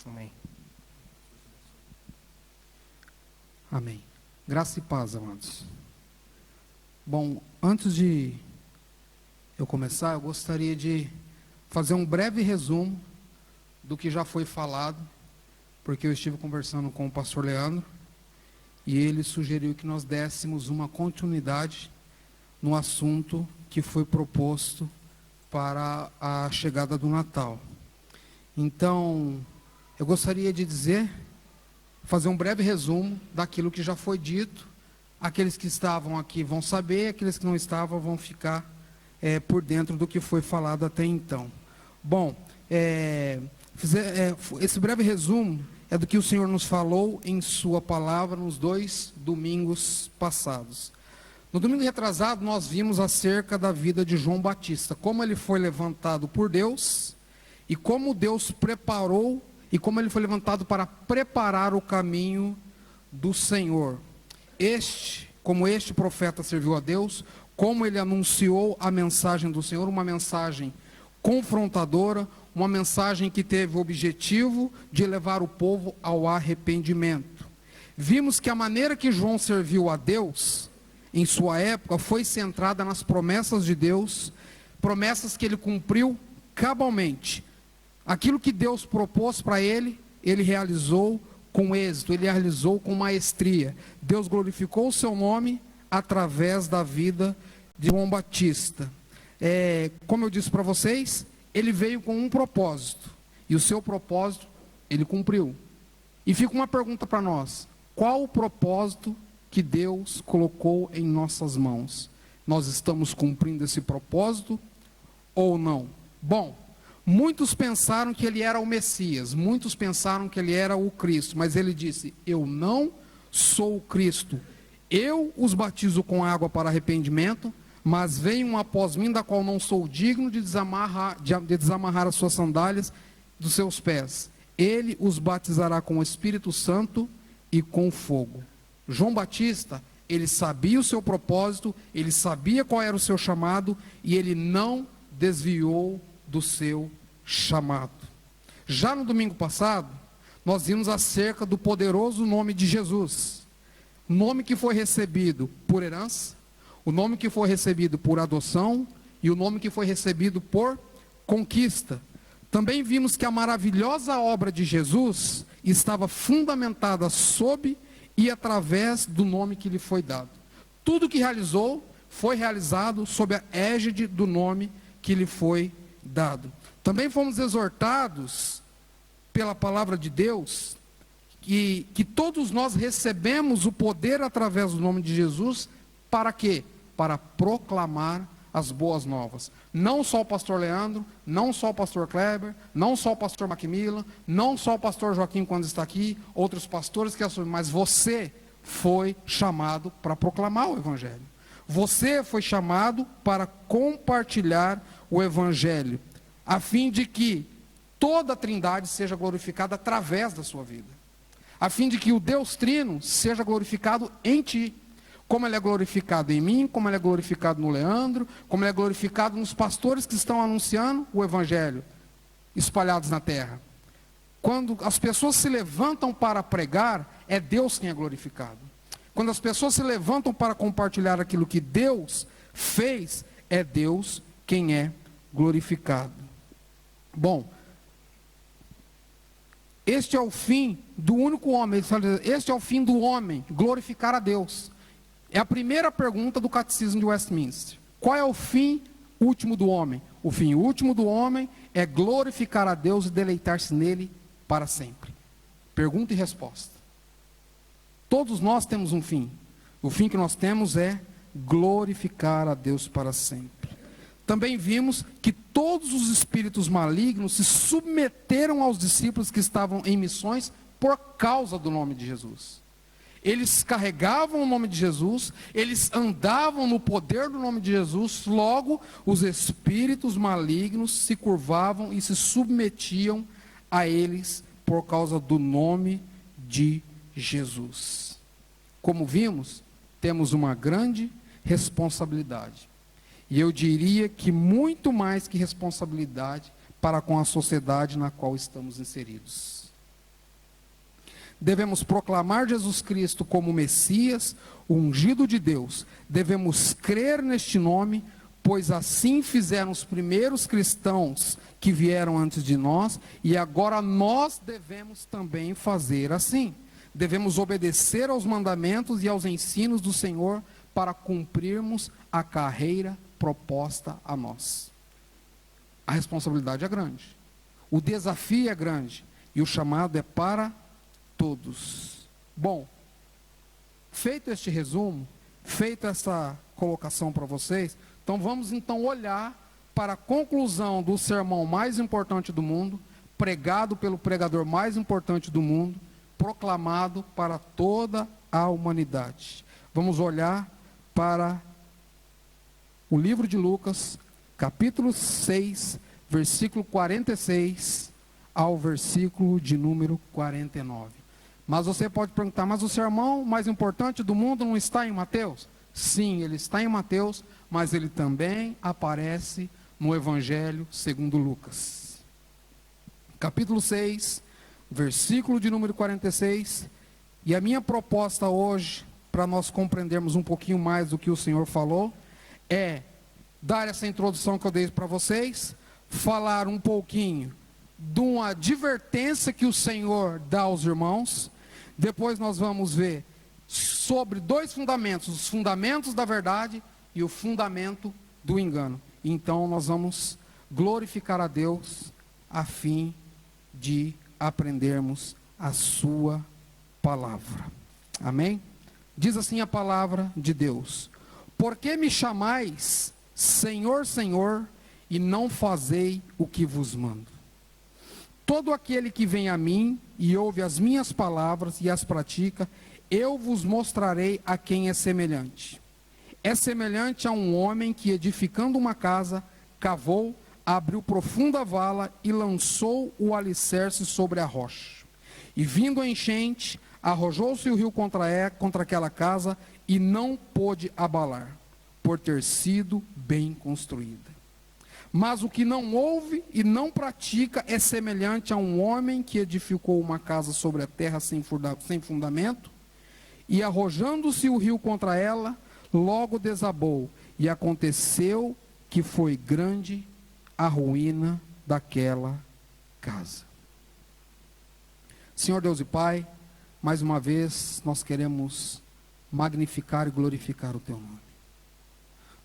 Amém. Amém. Graça e paz, amados. Bom, antes de eu começar, eu gostaria de fazer um breve resumo do que já foi falado, porque eu estive conversando com o pastor Leandro e ele sugeriu que nós dessemos uma continuidade no assunto que foi proposto para a chegada do Natal. Então, eu gostaria de fazer um breve resumo daquilo que já foi dito. Aqueles que estavam aqui vão saber, aqueles que não estavam vão ficar por dentro do que foi falado até então. Bom, esse breve resumo é do que o Senhor nos falou em sua palavra nos 2 domingos passados. No domingo retrasado, nós vimos acerca da vida de João Batista, como ele foi levantado por Deus, e como Deus preparou, e como ele foi levantado para preparar o caminho do Senhor. Como este profeta serviu a Deus, como ele anunciou a mensagem do Senhor, uma mensagem confrontadora, uma mensagem que teve o objetivo de levar o povo ao arrependimento. Vimos que a maneira que João serviu a Deus, em sua época, foi centrada nas promessas de Deus, promessas que ele cumpriu cabalmente. Aquilo que Deus propôs para ele, ele realizou com êxito, ele realizou com maestria. Deus glorificou o seu nome através da vida de João Batista. Como eu disse para vocês, ele veio com um propósito, e o seu propósito ele cumpriu. E fica uma pergunta para nós: qual o propósito que Deus colocou em nossas mãos? Nós estamos cumprindo esse propósito ou não? Bom, muitos pensaram que ele era o Messias, muitos pensaram que ele era o Cristo, mas ele disse: eu não sou o Cristo, eu os batizo com água para arrependimento, mas vem um após mim, da qual não sou digno de desamarrar as suas sandálias dos seus pés. Ele os batizará com o Espírito Santo e com fogo. João Batista, ele sabia o seu propósito, ele sabia qual era o seu chamado, e ele não desviou do seu chamado. Já no domingo passado, nós vimos acerca do poderoso nome de Jesus, nome que foi recebido por herança, o nome que foi recebido por adoção e o nome que foi recebido por conquista. Também vimos que a maravilhosa obra de Jesus estava fundamentada sob e através do nome que lhe foi dado. Tudo que realizou foi realizado sob a égide do nome que lhe foi dado. Também fomos exortados pela palavra de Deus que todos nós recebemos o poder através do nome de Jesus. Para quê? Para proclamar as boas novas. Não só o pastor Leandro, não só o pastor Kleber, não só o pastor Macmillan, não só o pastor Joaquim quando está aqui, outros pastores que assumem, mas você foi chamado para proclamar o Evangelho. Você foi chamado para compartilhar o Evangelho, a fim de que toda a Trindade seja glorificada através da sua vida, a fim de que o Deus Trino seja glorificado em ti, como ele é glorificado em mim, como ele é glorificado no Leandro, como ele é glorificado nos pastores que estão anunciando o Evangelho, espalhados na terra. Quando as pessoas se levantam para pregar, é Deus quem é glorificado. Quando as pessoas se levantam para compartilhar aquilo que Deus fez, é Deus quem é glorificado. Bom, este é o fim do único homem, este é o fim do homem, glorificar a Deus. É a primeira pergunta do Catecismo de Westminster. Qual é o fim último do homem? O fim último do homem é glorificar a Deus e deleitar-se nele para sempre. Pergunta e resposta. Todos nós temos um fim. O fim que nós temos é glorificar a Deus para sempre. Também vimos que todos os espíritos malignos se submeteram aos discípulos que estavam em missões por causa do nome de Jesus. Eles carregavam o nome de Jesus, eles andavam no poder do nome de Jesus, logo os espíritos malignos se curvavam e se submetiam a eles por causa do nome de Jesus. Como vimos, temos uma grande responsabilidade. E eu diria que muito mais que responsabilidade para com a sociedade na qual estamos inseridos. Devemos proclamar Jesus Cristo como Messias, o ungido de Deus. Devemos crer neste nome, pois assim fizeram os primeiros cristãos que vieram antes de nós, e agora nós devemos também fazer assim. Devemos obedecer aos mandamentos e aos ensinos do Senhor para cumprirmos a carreira proposta a nós. A responsabilidade é grande, o desafio é grande, e o chamado é para todos. Bom, feito este resumo, feita essa colocação para vocês, então vamos olhar para a conclusão do sermão mais importante do mundo, pregado pelo pregador mais importante do mundo, proclamado para toda a humanidade. Vamos olhar para o livro de Lucas, capítulo 6, versículo 46 ao versículo de número 49. Mas você pode perguntar, mas o sermão mais importante do mundo não está em Mateus? Sim, ele está em Mateus, mas ele também aparece no Evangelho segundo Lucas. Capítulo 6, versículo de número 46. E a minha proposta hoje, para nós compreendermos um pouquinho mais do que o Senhor falou, é dar essa introdução que eu dei para vocês, falar um pouquinho de uma advertência que o Senhor dá aos irmãos. Depois nós vamos ver sobre dois fundamentos, os fundamentos da verdade e o fundamento do engano. Então nós vamos glorificar a Deus a fim de aprendermos a sua palavra. Amém? Diz assim a palavra de Deus: por que me chamais Senhor, Senhor, e não fazei o que vos mando? Todo aquele que vem a mim e ouve as minhas palavras e as pratica, eu vos mostrarei a quem é semelhante. É semelhante a um homem que, edificando uma casa, cavou, abriu profunda vala e lançou o alicerce sobre a rocha. E vindo a enchente, arrojou-se o rio contra aquela casa e não pôde abalar, por ter sido bem construída. Mas o que não ouve e não pratica é semelhante a um homem que edificou uma casa sobre a terra sem fundamento, e arrojando-se o rio contra ela, logo desabou, e aconteceu que foi grande a ruína daquela casa. Senhor Deus e Pai, mais uma vez nós queremos magnificar e glorificar o Teu nome.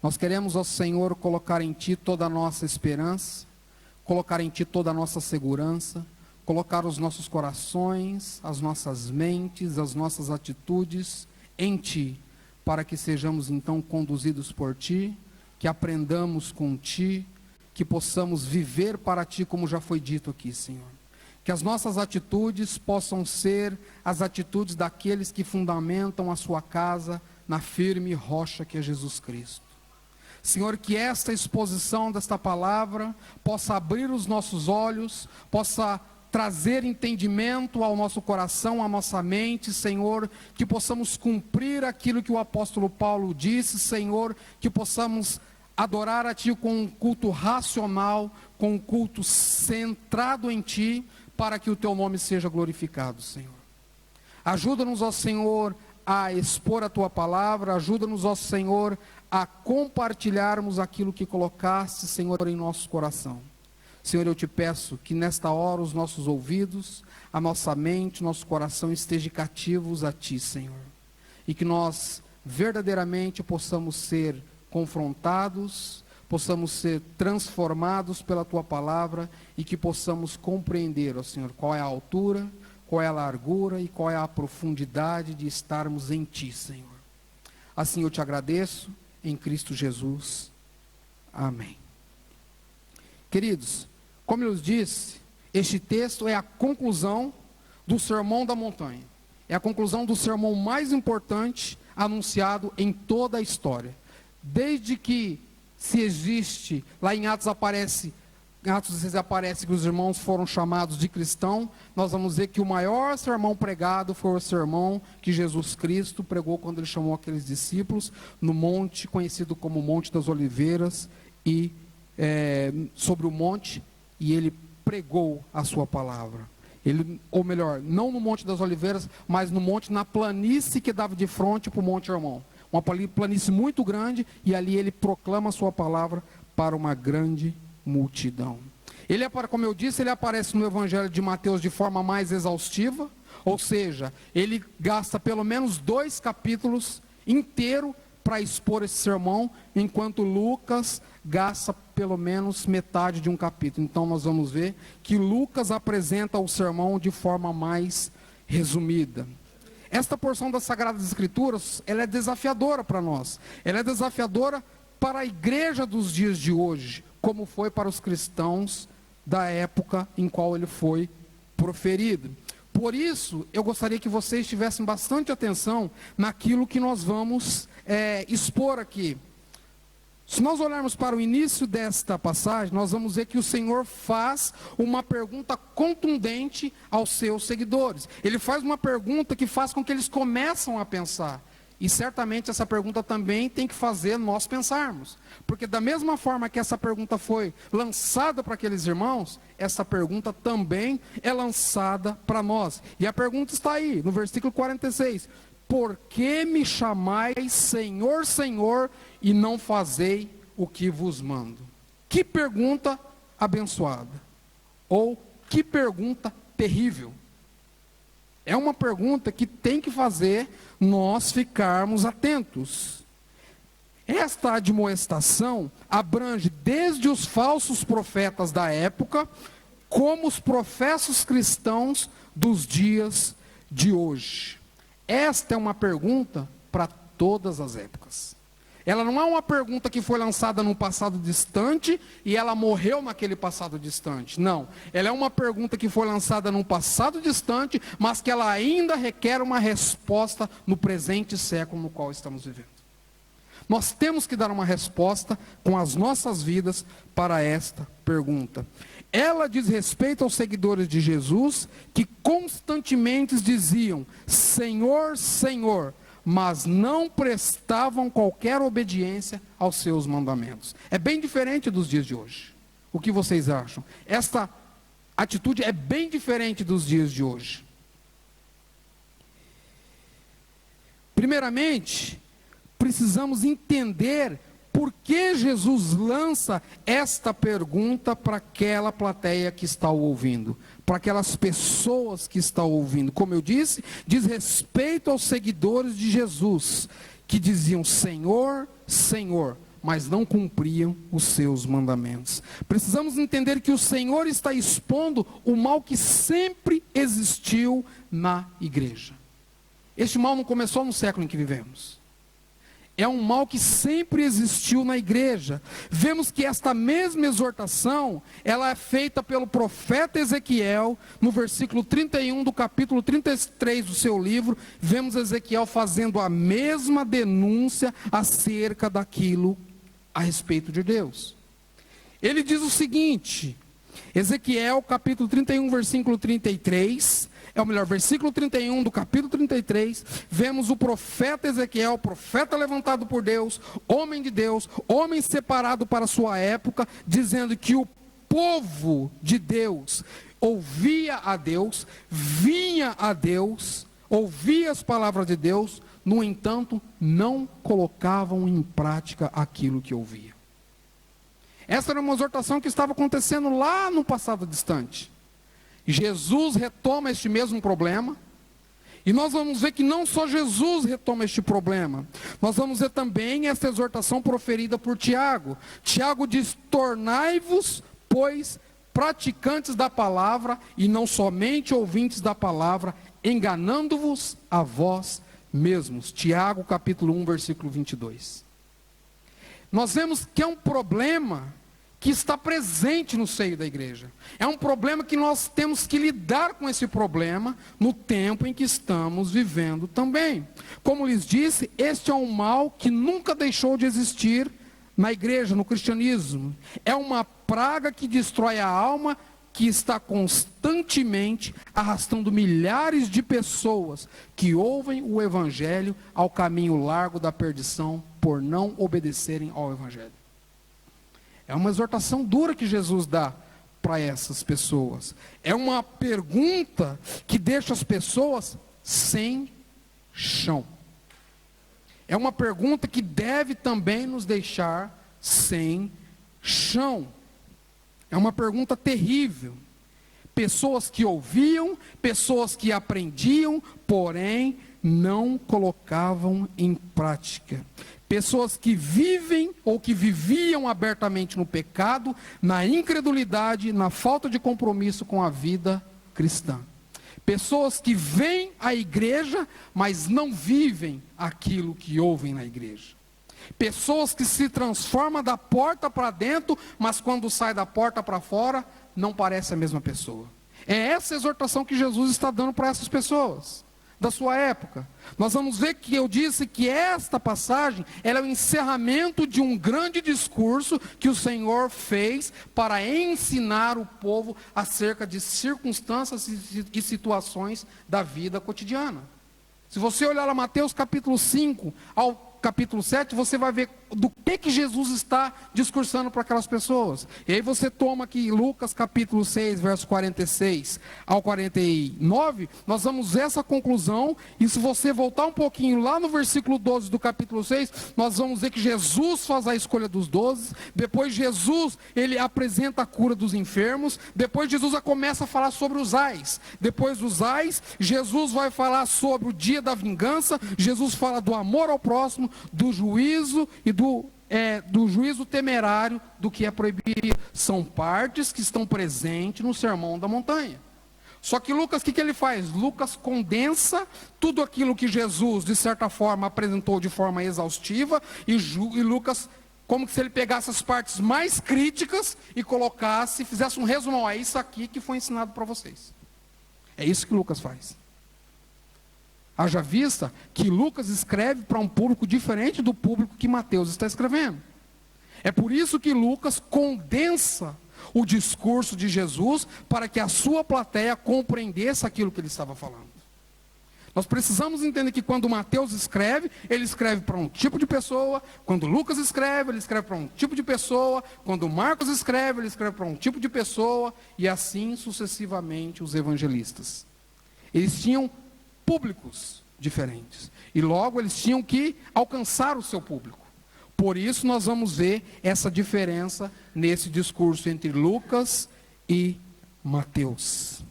Nós queremos, ó Senhor, colocar em Ti toda a nossa esperança, colocar em Ti toda a nossa segurança, colocar os nossos corações, as nossas mentes, as nossas atitudes em Ti, para que sejamos então conduzidos por Ti, que aprendamos com Ti, que possamos viver para Ti, como já foi dito aqui, Senhor. Que as nossas atitudes possam ser as atitudes daqueles que fundamentam a sua casa na firme rocha que é Jesus Cristo. Senhor, que esta exposição desta palavra possa abrir os nossos olhos, possa trazer entendimento ao nosso coração, à nossa mente, Senhor, que possamos cumprir aquilo que o apóstolo Paulo disse, Senhor, que possamos adorar a Ti com um culto racional, com um culto centrado em Ti, para que o Teu nome seja glorificado, Senhor. Ajuda-nos, ó Senhor, a expor a Tua palavra, ajuda-nos, ó Senhor, a compartilharmos aquilo que colocaste, Senhor, em nosso coração. Senhor, eu te peço que nesta hora os nossos ouvidos, a nossa mente, nosso coração estejam cativos a Ti, Senhor. E que nós verdadeiramente possamos ser confrontados, possamos ser transformados pela Tua palavra e que possamos compreender, ó Senhor, qual é a altura, qual é a largura e qual é a profundidade de estarmos em Ti, Senhor. Assim eu te agradeço, em Cristo Jesus. Amém. Queridos, como eu disse, este texto é a conclusão do Sermão da Montanha. É a conclusão do sermão mais importante anunciado em toda a história. Desde que se existe, lá em Atos aparece que os irmãos foram chamados de cristão, nós vamos ver que o maior sermão pregado foi o sermão que Jesus Cristo pregou quando Ele chamou aqueles discípulos no monte, conhecido como Monte das Oliveiras, e sobre o monte, e Ele pregou a sua palavra. Ou melhor, não no Monte das Oliveiras, mas no monte, na planície que dava de frente para o Monte Hermon. Uma planície muito grande, e ali ele proclama a sua palavra para uma grande multidão. Como eu disse, ele aparece no Evangelho de Mateus de forma mais exaustiva, ou seja, ele gasta pelo menos 2 capítulos inteiros para expor esse sermão, enquanto Lucas gasta pelo menos metade de um capítulo. Então nós vamos ver que Lucas apresenta o sermão de forma mais resumida. Esta porção das Sagradas Escrituras, ela é desafiadora para nós. Ela é desafiadora para a igreja dos dias de hoje, como foi para os cristãos da época em qual ele foi proferido. Por isso, eu gostaria que vocês tivessem bastante atenção naquilo que nós vamos expor aqui. Se nós olharmos para o início desta passagem, nós vamos ver que o Senhor faz uma pergunta contundente aos seus seguidores. Ele faz uma pergunta que faz com que eles começam a pensar. E certamente essa pergunta também tem que fazer nós pensarmos. Porque da mesma forma que essa pergunta foi lançada para aqueles irmãos, essa pergunta também é lançada para nós. E a pergunta está aí, no versículo 46. Por que me chamais Senhor, Senhor, e não fazei o que vos mando? Que pergunta abençoada. Ou que pergunta terrível. É uma pergunta que tem que fazer nós ficarmos atentos. Esta admoestação abrange desde os falsos profetas da época, como os professos cristãos dos dias de hoje. Esta é uma pergunta para todas as épocas. Ela não é uma pergunta que foi lançada num passado distante e ela morreu naquele passado distante. Não. Ela é uma pergunta que foi lançada num passado distante, mas que ela ainda requer uma resposta no presente século no qual estamos vivendo. Nós temos que dar uma resposta com as nossas vidas para esta pergunta. Ela diz respeito aos seguidores de Jesus que constantemente diziam: Senhor, Senhor, mas não prestavam qualquer obediência aos seus mandamentos. É bem diferente dos dias de hoje. O que vocês acham? Esta atitude é bem diferente dos dias de hoje. Primeiramente, precisamos entender por que Jesus lança esta pergunta para aquela plateia que está ouvindo, para aquelas pessoas que estão ouvindo. Como eu disse, diz respeito aos seguidores de Jesus, que diziam Senhor, Senhor, mas não cumpriam os seus mandamentos. Precisamos entender que o Senhor está expondo o mal que sempre existiu na igreja. Este mal não começou no século em que vivemos. É um mal que sempre existiu na igreja. Vemos que esta mesma exortação, ela é feita pelo profeta Ezequiel, no versículo 31 do capítulo 33 do seu livro. Vemos Ezequiel fazendo a mesma denúncia acerca daquilo a respeito de Deus. Ele diz o seguinte, Ezequiel capítulo 31, versículo 33... versículo 31 do capítulo 33, vemos o profeta Ezequiel, profeta levantado por Deus, homem de Deus, homem separado para a sua época, dizendo que o povo de Deus ouvia a Deus, vinha a Deus, ouvia as palavras de Deus, no entanto, não colocavam em prática aquilo que ouvia. Essa era uma exortação que estava acontecendo lá no passado distante. Jesus retoma este mesmo problema, e nós vamos ver que não só Jesus retoma este problema, nós vamos ver também esta exortação proferida por Tiago. Tiago diz: tornai-vos, pois, praticantes da palavra, e não somente ouvintes da palavra, enganando-vos a vós mesmos. Tiago capítulo 1, versículo 22. Nós vemos que é um problema que está presente no seio da igreja. É um problema que nós temos que lidar com esse problema no tempo em que estamos vivendo também. Como lhes disse, este é um mal que nunca deixou de existir na igreja, no cristianismo. É uma praga que destrói a alma, que está constantemente arrastando milhares de pessoas que ouvem o evangelho ao caminho largo da perdição por não obedecerem ao evangelho. É uma exortação dura que Jesus dá para essas pessoas. É uma pergunta que deixa as pessoas sem chão. É uma pergunta que deve também nos deixar sem chão. É uma pergunta terrível. Pessoas que ouviam, pessoas que aprendiam, porém não colocavam em prática. Pessoas que vivem ou que viviam abertamente no pecado, na incredulidade, na falta de compromisso com a vida cristã. Pessoas que vêm à igreja, mas não vivem aquilo que ouvem na igreja. Pessoas que se transformam da porta para dentro, mas quando sai da porta para fora, não parece a mesma pessoa. É essa exortação que Jesus está dando para essas pessoas da sua época. Nós vamos ver que eu disse que esta passagem, ela é o encerramento de um grande discurso que o Senhor fez para ensinar o povo acerca de circunstâncias e situações da vida cotidiana. Se você olhar lá Mateus capítulo 5 ao capítulo 7, você vai ver do que Jesus está discursando para aquelas pessoas. E aí você toma aqui Lucas capítulo 6, verso 46 ao 49, nós vamos ver essa conclusão, e se você voltar um pouquinho lá no versículo 12 do capítulo 6, nós vamos ver que Jesus faz a escolha dos 12, depois Jesus, ele apresenta a cura dos enfermos, depois Jesus começa a falar sobre os ais, depois dos ais, Jesus vai falar sobre o dia da vingança, Jesus fala do amor ao próximo, do juízo e do juízo temerário do que é proibido. São partes que estão presentes no Sermão da Montanha. Só que Lucas, o que ele faz? Lucas condensa tudo aquilo que Jesus, de certa forma, apresentou de forma exaustiva, e Lucas, como se ele pegasse as partes mais críticas e colocasse, fizesse um resumão. É isso aqui que foi ensinado para vocês. É isso que Lucas faz. Haja vista que Lucas escreve para um público diferente do público que Mateus está escrevendo. É por isso que Lucas condensa o discurso de Jesus para que a sua plateia compreendesse aquilo que ele estava falando. Nós precisamos entender que quando Mateus escreve, ele escreve para um tipo de pessoa. Quando Lucas escreve, ele escreve para um tipo de pessoa. Quando Marcos escreve, ele escreve para um tipo de pessoa. E assim sucessivamente os evangelistas. Eles tinham públicos diferentes. E logo eles tinham que alcançar o seu público. Por isso nós vamos ver essa diferença nesse discurso entre Lucas e Mateus.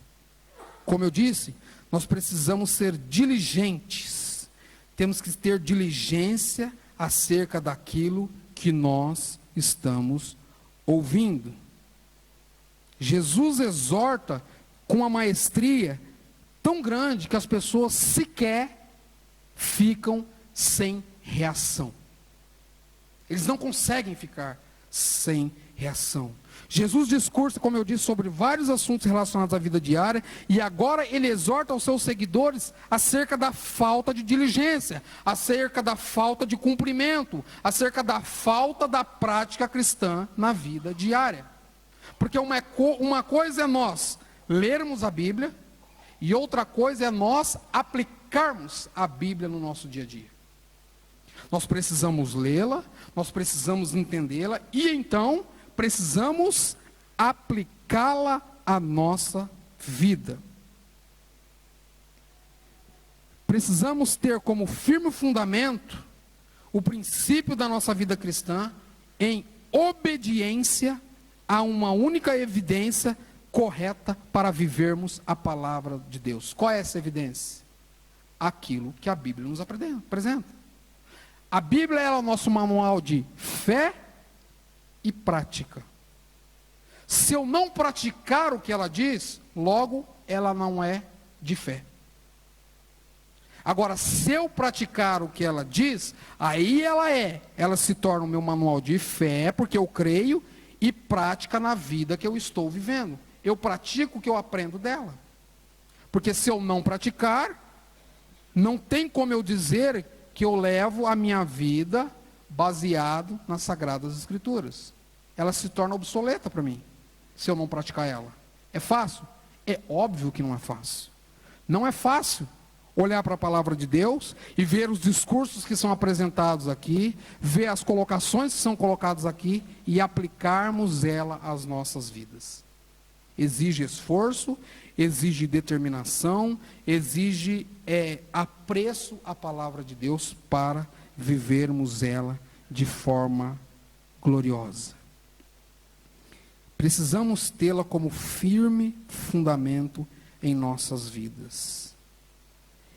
Como eu disse, nós precisamos ser diligentes. Temos que ter diligência acerca daquilo que nós estamos ouvindo. Jesus exorta com uma maestria tão grande que as pessoas sequer ficam sem reação. Eles não conseguem ficar sem reação. Jesus discursa, como eu disse, sobre vários assuntos relacionados à vida diária, e agora ele exorta aos seus seguidores acerca da falta de diligência, acerca da falta de cumprimento, acerca da falta da prática cristã na vida diária. Porque uma coisa é nós lermos a Bíblia, e outra coisa é nós aplicarmos a Bíblia no nosso dia a dia. Nós precisamos lê-la, nós precisamos entendê-la, e então precisamos aplicá-la à nossa vida. Precisamos ter como firme fundamento o princípio da nossa vida cristã em obediência a uma única evidência correta para vivermos a palavra de Deus. Qual é essa evidência? Aquilo que a Bíblia nos apresenta. A Bíblia é o nosso manual de fé e prática. Se eu não praticar o que ela diz, logo ela não é de fé. Agora, se eu praticar o que ela diz, aí ela se torna o meu manual de fé, porque eu creio, e prática na vida que eu estou vivendo. Eu pratico o que eu aprendo dela. Porque se eu não praticar, não tem como eu dizer que eu levo a minha vida baseado nas Sagradas Escrituras. Ela se torna obsoleta para mim, se eu não praticar ela. É fácil? É óbvio que não é fácil. Não é fácil olhar para a palavra de Deus e ver os discursos que são apresentados aqui, ver as colocações que são colocadas aqui e aplicarmos ela às nossas vidas. exige esforço, exige determinação, exige apreço à palavra de Deus para vivermos ela de forma gloriosa. Precisamos tê-la como firme fundamento em nossas vidas.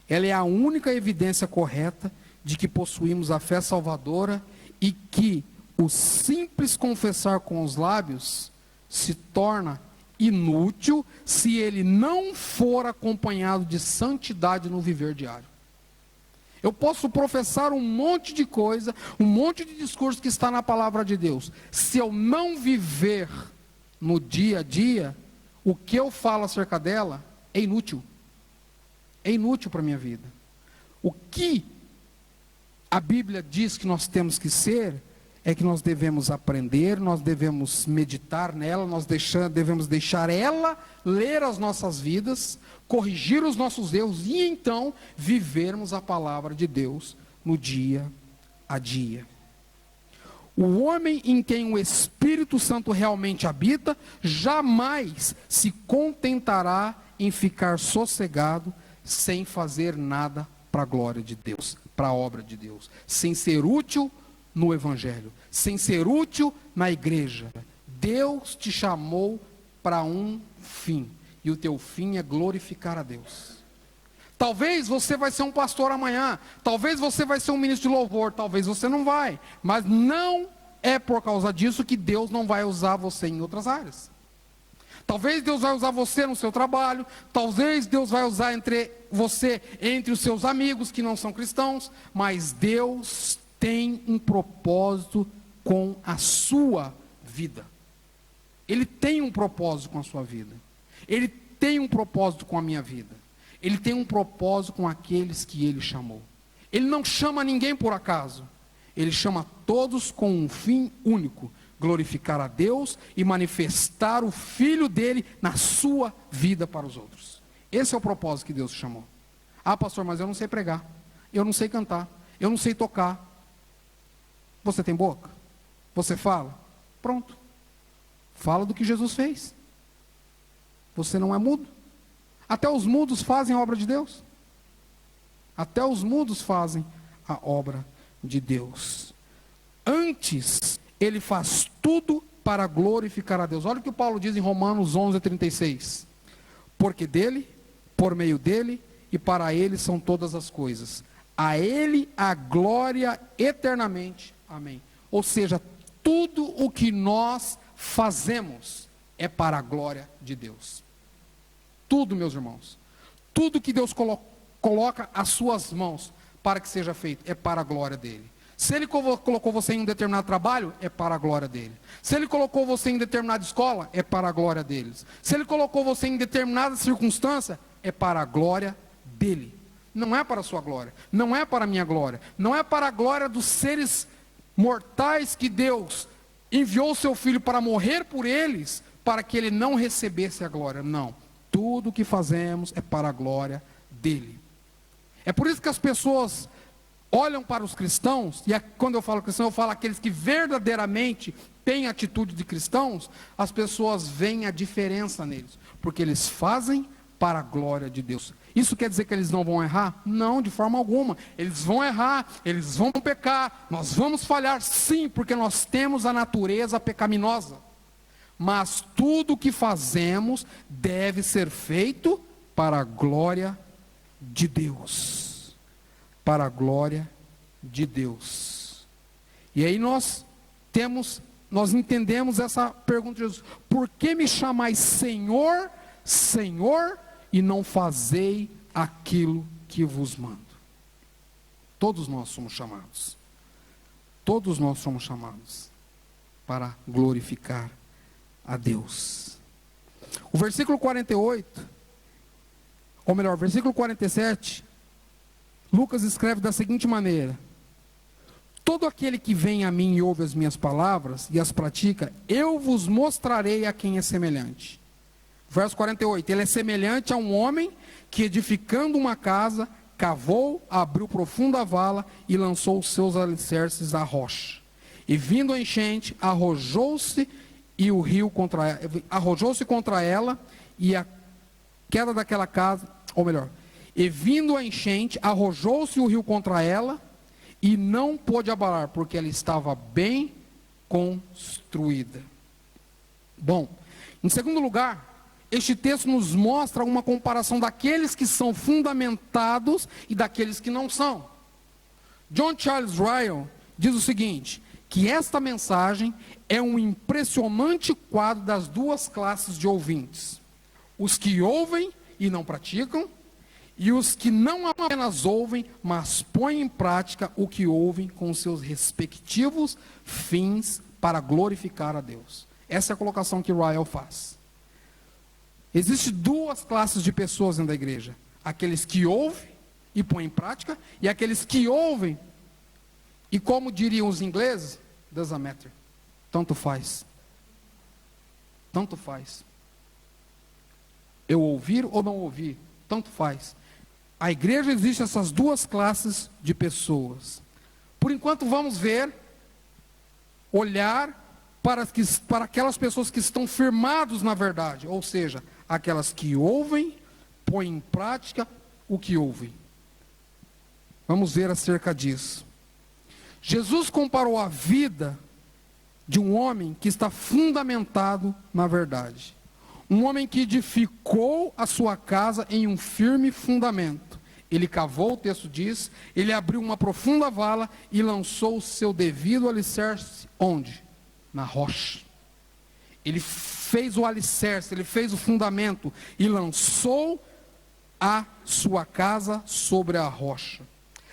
Ela é a única evidência correta de que possuímos a fé salvadora e que o simples confessar com os lábios se torna inútil se ele não for acompanhado de santidade no viver diário. Eu posso professar um monte de coisa, um monte de discurso que está na palavra de Deus. Se eu não viver no dia a dia, o que eu falo acerca dela é inútil. É inútil para a minha vida. O que a Bíblia diz que nós temos que ser, é que nós devemos aprender, nós devemos meditar nela, nós devemos deixar ela ler as nossas vidas, corrigir os nossos erros e então vivermos a palavra de Deus no dia a dia. O homem em quem o Espírito Santo realmente habita, jamais se contentará em ficar sossegado, sem fazer nada para a glória de Deus, para a obra de Deus, sem ser útil no Evangelho, sem ser útil na igreja. Deus te chamou para um fim, e o teu fim é glorificar a Deus. Talvez você vai ser um pastor amanhã, talvez você vai ser um ministro de louvor, talvez você não vai, mas não é por causa disso que Deus não vai usar você em outras áreas. Talvez Deus vai usar você no seu trabalho, talvez Deus vai usar você entre os seus amigos que não são cristãos, mas Deus tem um propósito com a sua vida. Ele tem um propósito com a sua vida. Ele tem um propósito com a minha vida. Ele tem um propósito com aqueles que Ele chamou. Ele não chama ninguém por acaso. Ele chama todos com um fim único: glorificar a Deus e manifestar o Filho dele na sua vida para os outros. Esse é o propósito que Deus chamou. Ah, pastor, mas eu não sei pregar, eu não sei cantar, eu não sei tocar. Você tem boca? Você fala? Pronto. Fala do que Jesus fez. Você não é mudo. Até os mudos fazem a obra de Deus. Até os mudos fazem a obra de Deus. Antes, ele faz tudo para glorificar a Deus. Olha o que o Paulo diz em Romanos 11:36. Porque dele, por meio dele e para ele são todas as coisas. A ele a glória eternamente. Amém. Ou seja, tudo o que nós fazemos é para a glória de Deus. Tudo, meus irmãos. Tudo que Deus coloca às suas mãos para que seja feito é para a glória dele. Se Ele colocou você em um determinado trabalho, é para a glória dele. Se Ele colocou você em determinada escola, é para a glória deles. Se Ele colocou você em determinada circunstância, é para a glória dele. Não é para a sua glória, não é para a minha glória, não é para a glória dos seres mortais que Deus enviou o seu Filho para morrer por eles, para que ele não recebesse a glória. Não, tudo o que fazemos é para a glória dele. É por isso que as pessoas olham para os cristãos, e quando eu falo cristão, eu falo aqueles que verdadeiramente têm atitude de cristãos, as pessoas veem a diferença neles, porque eles fazem para a glória de Deus. Isso quer dizer que eles não vão errar? Não, de forma alguma. Eles vão errar, eles vão pecar, nós vamos falhar, sim, porque nós temos a natureza pecaminosa. Mas tudo o que fazemos deve ser feito para a glória de Deus. Para a glória de Deus. E aí nós entendemos essa pergunta de Jesus: por que me chamais Senhor, Senhor, e não fazei aquilo que vos mando? Todos nós somos chamados. Todos nós somos chamados para glorificar a Deus. O versículo 48, ou melhor, versículo 47, Lucas escreve da seguinte maneira: todo aquele que vem a mim e ouve as minhas palavras e as pratica, eu vos mostrarei a quem é semelhante. Verso 48, ele é semelhante a um homem que, edificando uma casa, cavou, abriu profunda vala e lançou os seus alicerces à rocha. E vindo a enchente, arrojou-se e o rio contra ela, arrojou-se contra ela, e a queda daquela casa, ou melhor, e vindo a enchente, arrojou-se o rio contra ela, e não pôde abalar, porque ela estava bem construída. Bom, em segundo lugar, este texto nos mostra uma comparação daqueles que são fundamentados e daqueles que não são. John Charles Ryle diz o seguinte, que esta mensagem é um impressionante quadro das duas classes de ouvintes. Os que ouvem e não praticam, e os que não apenas ouvem, mas põem em prática o que ouvem com seus respectivos fins para glorificar a Deus. Essa é a colocação que Ryle faz. Existem duas classes de pessoas dentro da igreja. Aqueles que ouvem e põem em prática, e aqueles que ouvem, e como diriam os ingleses, doesn't matter. Tanto faz. Tanto faz. Eu ouvir ou não ouvir, tanto faz. A igreja existe essas duas classes de pessoas. Por enquanto vamos ver, olhar para aquelas pessoas que estão firmados na verdade, ou seja, aquelas que ouvem, põem em prática o que ouvem. Vamos ver acerca disso. Jesus comparou a vida de um homem que está fundamentado na verdade. Um homem que edificou a sua casa em um firme fundamento. Ele cavou, o texto diz, ele abriu uma profunda vala e lançou o seu devido alicerce, onde? Na rocha. Ele fez o alicerce, ele fez o fundamento e lançou a sua casa sobre a rocha.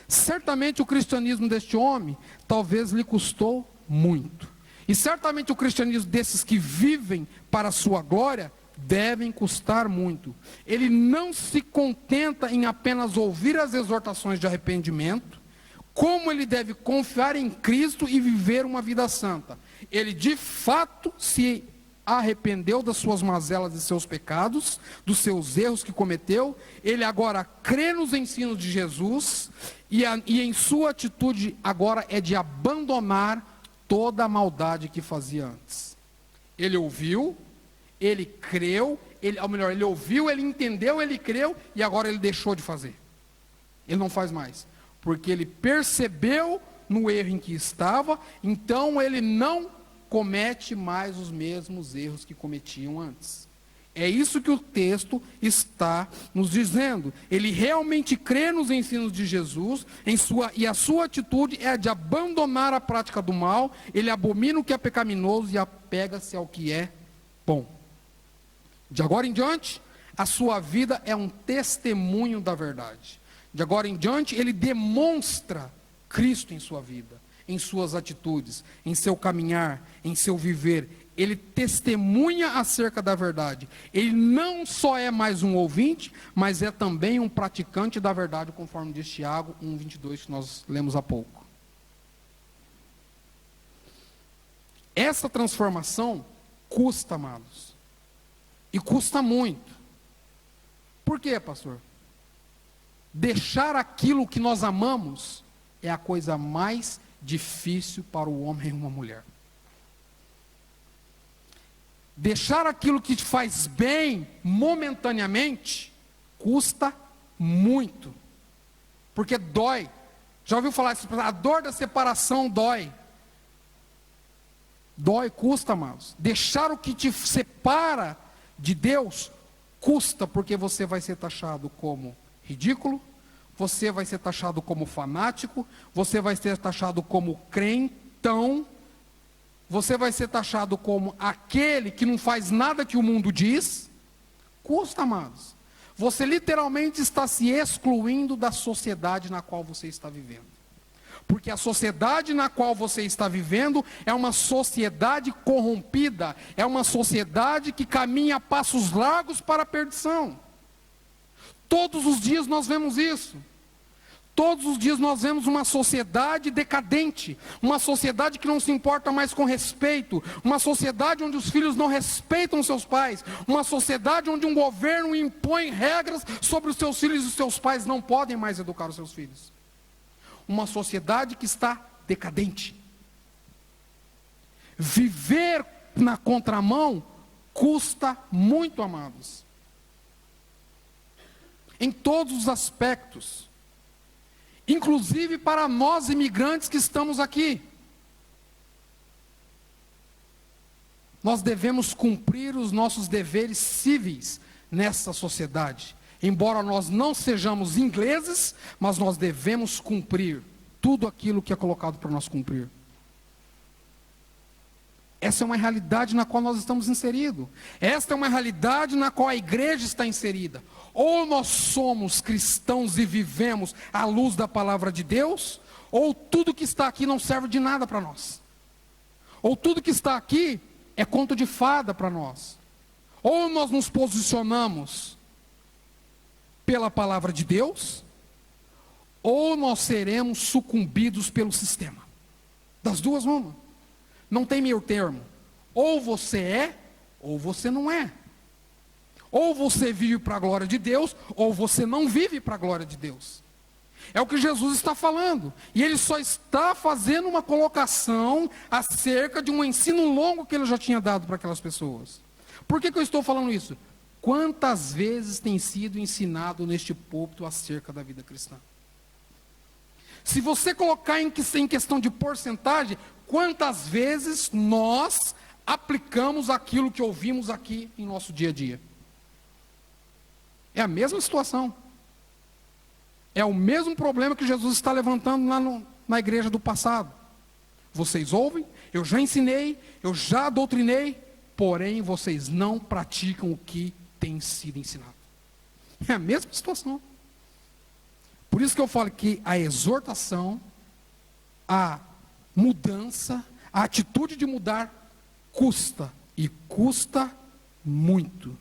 Certamente o cristianismo deste homem talvez lhe custou muito. E certamente o cristianismo desses que vivem para a sua glória devem custar muito. Ele não se contenta em apenas ouvir as exortações de arrependimento, como ele deve confiar em Cristo e viver uma vida santa. Ele de fato se arrependeu das suas mazelas e seus pecados, dos seus erros que cometeu. Ele agora crê nos ensinos de Jesus e em sua atitude agora é de abandonar toda a maldade que fazia antes. Ele ouviu, ele creu, ele ouviu, ele entendeu, ele creu e agora ele deixou de fazer. Ele não faz mais, porque ele percebeu no erro em que estava, então ele não comete mais os mesmos erros que cometiam antes. É isso que o texto está nos dizendo. Ele realmente crê nos ensinos de Jesus, e a sua atitude é a de abandonar a prática do mal, ele abomina o que é pecaminoso e apega-se ao que é bom. De agora em diante, a sua vida é um testemunho da verdade. De agora em diante, ele demonstra Cristo em sua vida, em suas atitudes, em seu caminhar, em seu viver. Ele testemunha acerca da verdade. Ele não só é mais um ouvinte, mas é também um praticante da verdade, conforme diz Tiago 1:22, que nós lemos há pouco. Essa transformação custa, amados. E custa muito. Por quê, pastor? Deixar aquilo que nós amamos é a coisa mais difícil para o homem e uma mulher. Deixar aquilo que te faz bem momentaneamente custa muito. Porque dói. Já ouviu falar isso? A dor da separação dói. Dói, custa, amados. Deixar o que te separa de Deus custa, porque você vai ser taxado como ridículo, você vai ser taxado como fanático, você vai ser taxado como crentão, você vai ser taxado como aquele que não faz nada que o mundo diz. Custa, amados. Você literalmente está se excluindo da sociedade na qual você está vivendo. Porque a sociedade na qual você está vivendo é uma sociedade corrompida, é uma sociedade que caminha a passos largos para a perdição. Todos os dias nós vemos isso. Todos os dias nós vemos uma sociedade decadente, uma sociedade que não se importa mais com respeito, uma sociedade onde os filhos não respeitam seus pais, uma sociedade onde um governo impõe regras sobre os seus filhos e os seus pais não podem mais educar os seus filhos. Uma sociedade que está decadente. Viver na contramão custa muito, amados. Em todos os aspectos. Inclusive para nós imigrantes que estamos aqui. Nós devemos cumprir os nossos deveres cíveis nessa sociedade. Embora nós não sejamos ingleses, mas nós devemos cumprir tudo aquilo que é colocado para nós cumprir. Essa é uma realidade na qual nós estamos inseridos. Esta é uma realidade na qual a igreja está inserida. Ou nós somos cristãos e vivemos à luz da palavra de Deus, ou tudo que está aqui não serve de nada para nós. Ou tudo que está aqui é conto de fada para nós. Ou nós nos posicionamos pela palavra de Deus, ou nós seremos sucumbidos pelo sistema. Das duas, uma. Não tem meio termo. Ou você é, ou você não é. Ou você vive para a glória de Deus, ou você não vive para a glória de Deus. É o que Jesus está falando. E ele só está fazendo uma colocação acerca de um ensino longo que ele já tinha dado para aquelas pessoas. Por que eu estou falando isso? Quantas vezes tem sido ensinado neste púlpito acerca da vida cristã? Se você colocar em questão de porcentagem, quantas vezes nós aplicamos aquilo que ouvimos aqui em nosso dia a dia? É a mesma situação. É o mesmo problema que Jesus está levantando lá na igreja do passado. Vocês ouvem, eu já ensinei, eu já doutrinei, porém vocês não praticam o que tem sido ensinado. É a mesma situação. Por isso que eu falo que a exortação, a mudança, a atitude de mudar custa, e custa muito.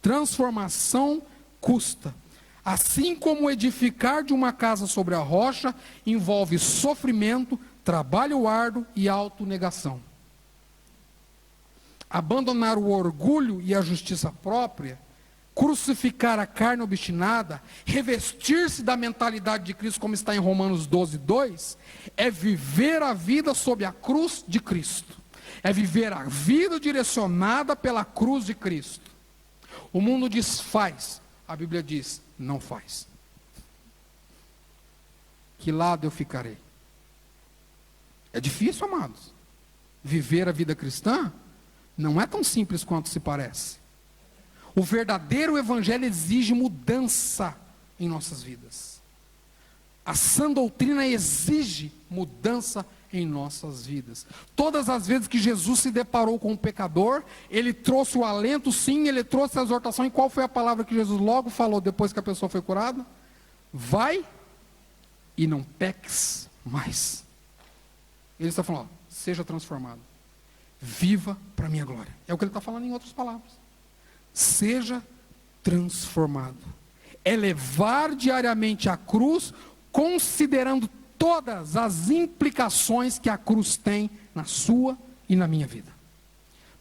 Transformação custa. Assim como edificar de uma casa sobre a rocha envolve sofrimento, trabalho árduo e autonegação. Abandonar o orgulho e a justiça própria, crucificar a carne obstinada, revestir-se da mentalidade de Cristo, como está em Romanos 12, 2, é viver a vida sob a cruz de Cristo. É viver a vida direcionada pela cruz de Cristo. O mundo diz faz, a Bíblia diz não faz. Que lado eu ficarei? É difícil, amados. Viver a vida cristã não é tão simples quanto se parece. O verdadeiro evangelho exige mudança em nossas vidas. A sã doutrina exige mudança em nossas vidas. Todas as vezes que Jesus se deparou com um pecador, ele trouxe o alento, sim, ele trouxe a exortação. E qual foi a palavra que Jesus logo falou depois que a pessoa foi curada? Vai e não peques mais. Ele está falando, ó, seja transformado. Viva para a minha glória. É o que ele está falando em outras palavras. Seja transformado. É levar diariamente a cruz, considerando todas as implicações que a cruz tem na sua e na minha vida.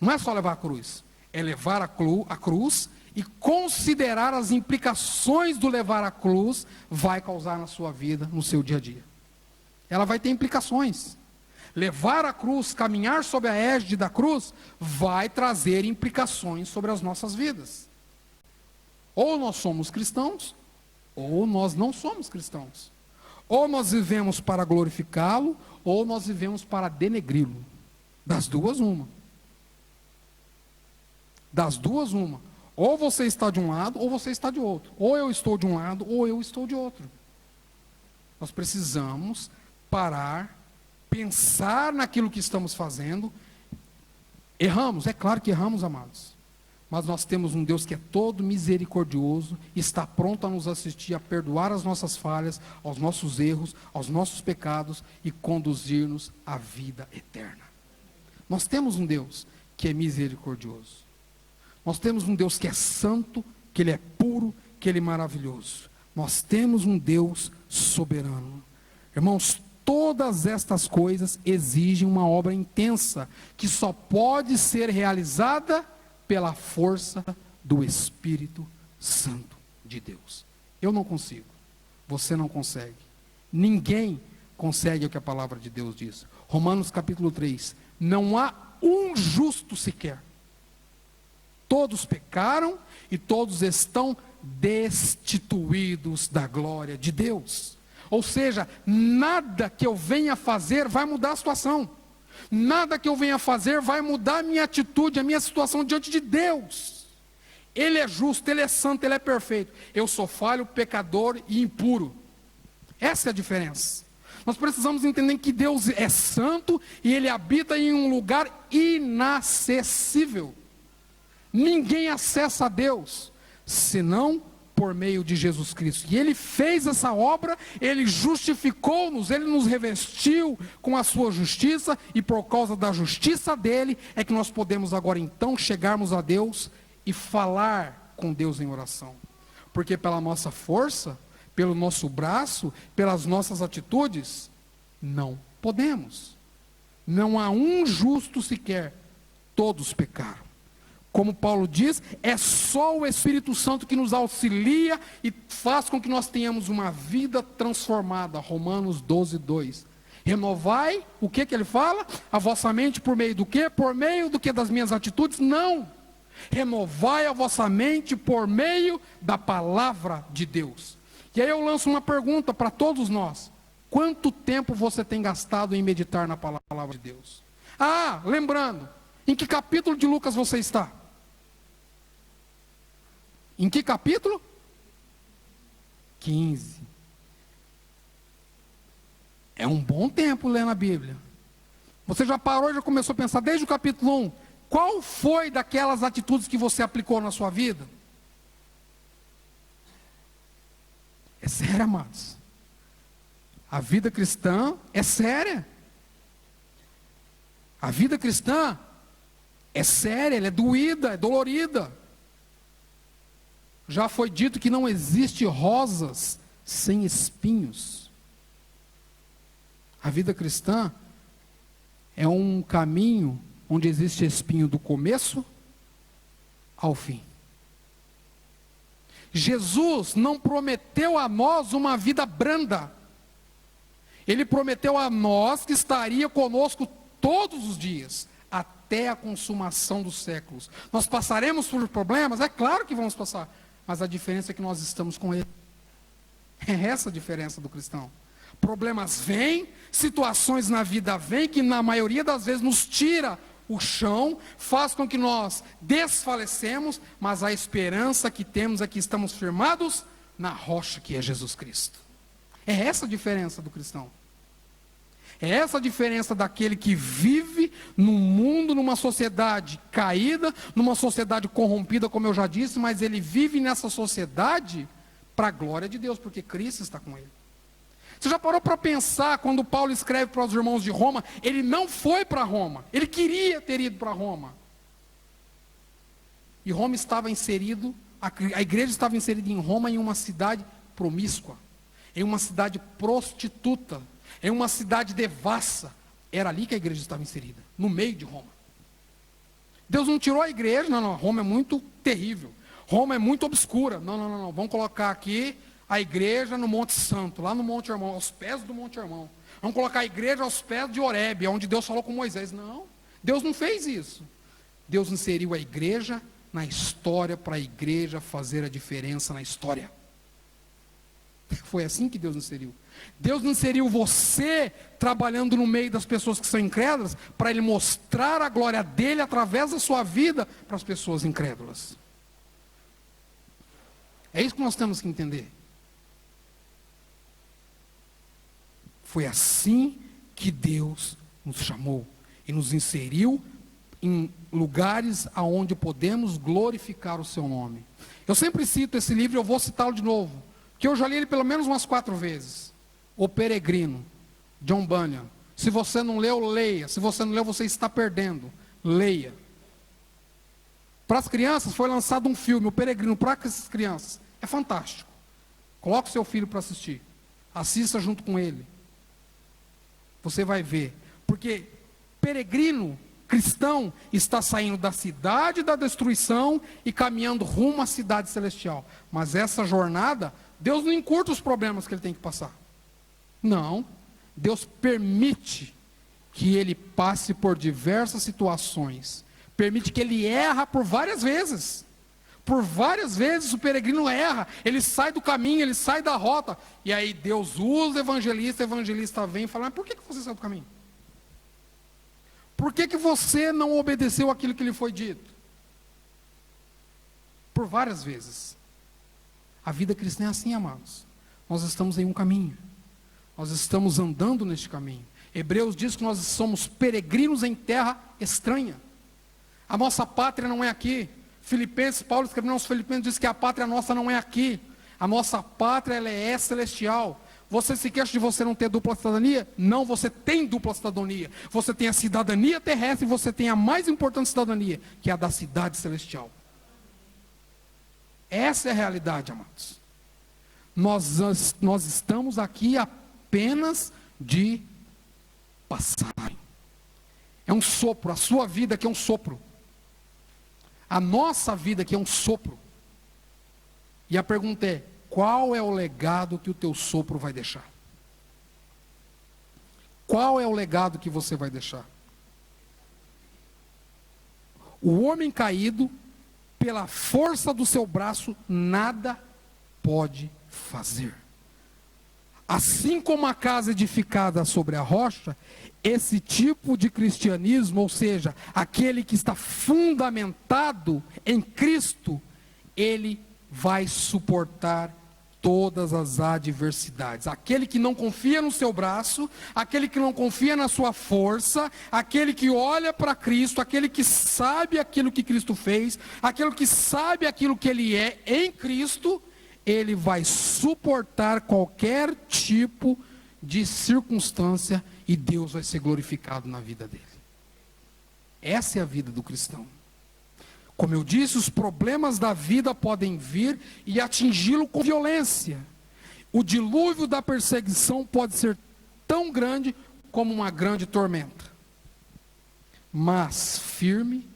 Não é só levar a cruz, é levar a cruz e considerar as implicações do levar a cruz vai causar na sua vida, no seu dia a dia. Ela vai ter implicações. Levar a cruz, caminhar sob a égide da cruz, vai trazer implicações sobre as nossas vidas. Ou nós somos cristãos, ou nós não somos cristãos. Ou nós vivemos para glorificá-lo, ou nós vivemos para denegri-lo. Das duas, uma. Das duas, uma. Ou você está de um lado, ou você está de outro. Ou eu estou de um lado, ou eu estou de outro. Nós precisamos parar, pensar naquilo que estamos fazendo. Erramos, é claro que erramos, amados. Mas nós temos um Deus que é todo misericordioso, está pronto a nos assistir, a perdoar as nossas falhas, aos nossos erros, aos nossos pecados e conduzir-nos à vida eterna. Nós temos um Deus que é misericordioso. Nós temos um Deus que é santo, que Ele é puro, que Ele é maravilhoso. Nós temos um Deus soberano. Irmãos, todas estas coisas exigem uma obra intensa, que só pode ser realizada pela força do Espírito Santo de Deus. Eu não consigo, você não consegue, ninguém consegue o que a palavra de Deus diz. Romanos capítulo 3, não há um justo sequer. Todos pecaram e todos estão destituídos da glória de Deus. Ou seja, nada que eu venha fazer vai mudar a situação. Nada que eu venha fazer vai mudar a minha atitude, a minha situação diante de Deus. Ele é justo, Ele é santo, Ele é perfeito. Eu sou falho, pecador e impuro. Essa é a diferença. Nós precisamos entender que Deus é santo e Ele habita em um lugar inacessível. Ninguém acessa a Deus, senão por meio de Jesus Cristo. E Ele fez essa obra, Ele justificou-nos, Ele nos revestiu com a sua justiça, e por causa da justiça dEle, é que nós podemos agora então chegarmos a Deus e falar com Deus em oração. Porque pela nossa força, pelo nosso braço, pelas nossas atitudes, não podemos. Não há um justo sequer, todos pecaram. Como Paulo diz, é só o Espírito Santo que nos auxilia e faz com que nós tenhamos uma vida transformada. Romanos 12, 2. Renovai, o que ele fala? A vossa mente por meio do quê? Por meio do que? Das minhas atitudes? Não. Renovai a vossa mente por meio da palavra de Deus. E aí eu lanço uma pergunta para todos nós. Quanto tempo você tem gastado em meditar na palavra de Deus? Ah, lembrando, em que capítulo de Lucas você está? Em que capítulo? 15. É um bom tempo lendo a Bíblia. Você já parou e já começou a pensar desde o capítulo 1, qual foi daquelas atitudes que você aplicou na sua vida? É sério, amados. A vida cristã é séria. A vida cristã é séria, ela é doída, é dolorida. Já foi dito que não existe rosas sem espinhos. A vida cristã é um caminho onde existe espinho do começo ao fim. Jesus não prometeu a nós uma vida branda. Ele prometeu a nós que estaria conosco todos os dias, até a consumação dos séculos. Nós passaremos por problemas? É claro que vamos passar. Mas a diferença é que nós estamos com Ele. É essa a diferença do cristão. Problemas vêm, situações na vida vêm, que na maioria das vezes nos tira o chão, faz com que nós desfalecemos, mas a esperança que temos é que estamos firmados na rocha que é Jesus Cristo. É essa a diferença do cristão. É essa a diferença daquele que vive num mundo, numa sociedade caída, numa sociedade corrompida, como eu já disse, mas ele vive nessa sociedade para a glória de Deus, porque Cristo está com ele. Você já parou para pensar, quando Paulo escreve para os irmãos de Roma, ele não foi para Roma, ele queria ter ido para Roma. E Roma estava inserido, a igreja estava inserida em Roma, em uma cidade promíscua, em uma cidade prostituta, em uma cidade devassa. Era ali que a igreja estava inserida, no meio de Roma. Deus não tirou a igreja, não, Roma é muito terrível, Roma é muito obscura, não, vamos colocar aqui a igreja no Monte Santo, lá no Monte Hermão, aos pés do Monte Hermão. Vamos colocar a igreja aos pés de Horebe, onde Deus falou com Moisés. Não, Deus não fez isso. Deus inseriu a igreja na história, para a igreja fazer a diferença na história. Foi assim que Deus inseriu. Deus inseriu você trabalhando no meio das pessoas que são incrédulas, para Ele mostrar a glória dEle através da sua vida para as pessoas incrédulas. É isso que nós temos que entender. Foi assim que Deus nos chamou e nos inseriu em lugares aonde podemos glorificar o seu nome. Eu sempre cito esse livro, eu vou citá-lo de novo, que eu já li ele pelo menos umas 4 vezes. O Peregrino, John Bunyan. Se você não leu, leia. Se você não leu, você está perdendo. Leia. Para as crianças foi lançado um filme, O Peregrino, para as crianças. É fantástico. Coloque o seu filho para assistir. Assista junto com ele. Você vai ver. Porque peregrino cristão está saindo da cidade da destruição e caminhando rumo à cidade celestial. Mas essa jornada, Deus não encurta os problemas que ele tem que passar. Não. Deus permite que ele passe por diversas situações, permite que ele erra por várias vezes. Por várias vezes o peregrino erra, ele sai do caminho, ele sai da rota, e aí Deus usa o evangelista vem e fala: mas por que você saiu do caminho? Por que você não obedeceu aquilo que lhe foi dito? Por várias vezes. A vida cristã é assim, amados. Nós estamos em um caminho, nós estamos andando neste caminho. Hebreus diz que nós somos peregrinos em terra estranha. A nossa pátria não é aqui. Filipenses, Paulo escrevendo aos Filipenses, diz que a pátria nossa não é aqui. A nossa pátria, ela é celestial. Você se queixa de você não ter dupla cidadania? Não, você tem dupla cidadania. Você tem a cidadania terrestre e você tem a mais importante cidadania, que é a da cidade celestial. Essa é a realidade, amados. Nós estamos aqui apenas de passagem. É um sopro, a sua vida aqui é um sopro. A nossa vida aqui é um sopro. E a pergunta é: qual é o legado que o teu sopro vai deixar? Qual é o legado que você vai deixar? O homem caído, pela força do seu braço, nada pode fazer. Assim como a casa edificada sobre a rocha, esse tipo de cristianismo, ou seja, aquele que está fundamentado em Cristo, ele vai suportar todas as adversidades. Aquele que não confia no seu braço, aquele que não confia na sua força, aquele que olha para Cristo, aquele que sabe aquilo que Cristo fez, aquele que sabe aquilo que ele é em Cristo, ele vai suportar qualquer tipo de circunstância e Deus vai ser glorificado na vida dele. Essa é a vida do cristão. Como eu disse, os problemas da vida podem vir e atingi-lo com violência. O dilúvio da perseguição pode ser tão grande como uma grande tormenta. Mas firme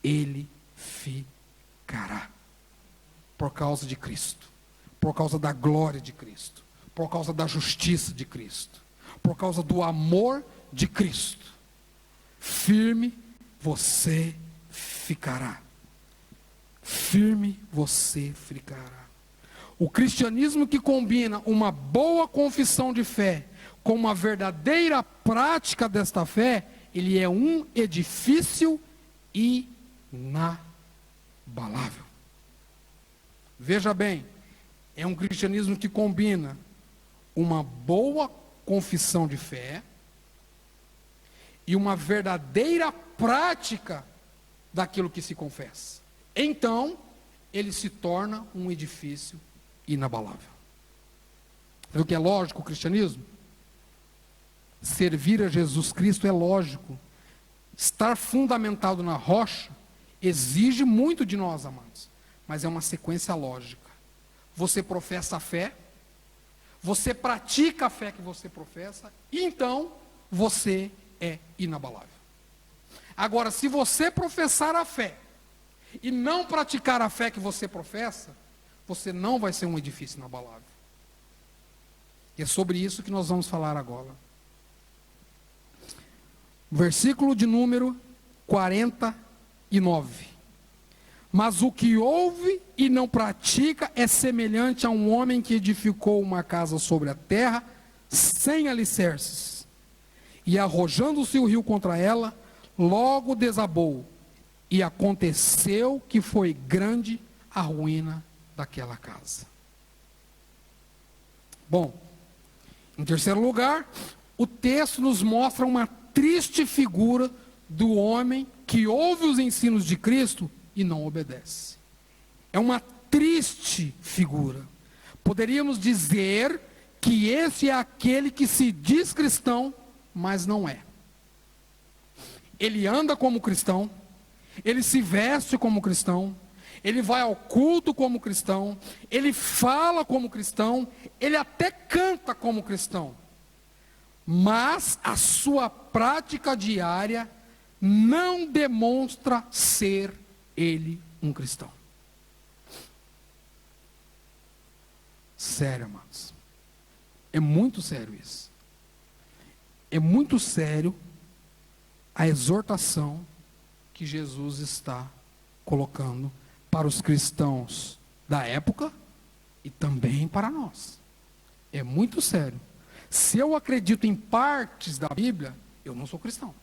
ele ficará. Por causa de Cristo. Por causa da glória de Cristo. Por causa da justiça de Cristo. Por causa do amor de Cristo. Firme você ficará. Firme você ficará. O cristianismo que combina uma boa confissão de fé com uma verdadeira prática desta fé, ele é um edifício inabalável. Veja bem, é um cristianismo que combina uma boa confissão de fé e uma verdadeira prática daquilo que se confessa. Então, ele se torna um edifício inabalável. Sabe o que é lógico o cristianismo? Servir a Jesus Cristo é lógico. Estar fundamentado na rocha exige muito de nós, amados. Mas é uma sequência lógica. Você professa a fé, você pratica a fé que você professa, e então você é inabalável. Agora, se você professar a fé, e não praticar a fé que você professa, você não vai ser um edifício inabalável. E é sobre isso que nós vamos falar agora. Versículo de número 49. Mas o que ouve e não pratica é semelhante a um homem que edificou uma casa sobre a terra, sem alicerces. E arrojando-se o rio contra ela, logo desabou. E aconteceu que foi grande a ruína daquela casa. Bom, em terceiro lugar, o texto nos mostra uma triste figura do homem que ouve os ensinos de Cristo e não obedece. É uma triste figura. Poderíamos dizer que esse é aquele que se diz cristão, mas não é. Ele anda como cristão, ele se veste como cristão, ele vai ao culto como cristão, ele fala como cristão, ele até canta como cristão. Mas a sua prática diária não demonstra ser ele um cristão. Sério, amados. É muito sério isso. É muito sério a exortação que Jesus está colocando para os cristãos da época e também para nós. É muito sério. Se eu acredito em partes da Bíblia, eu não sou cristão.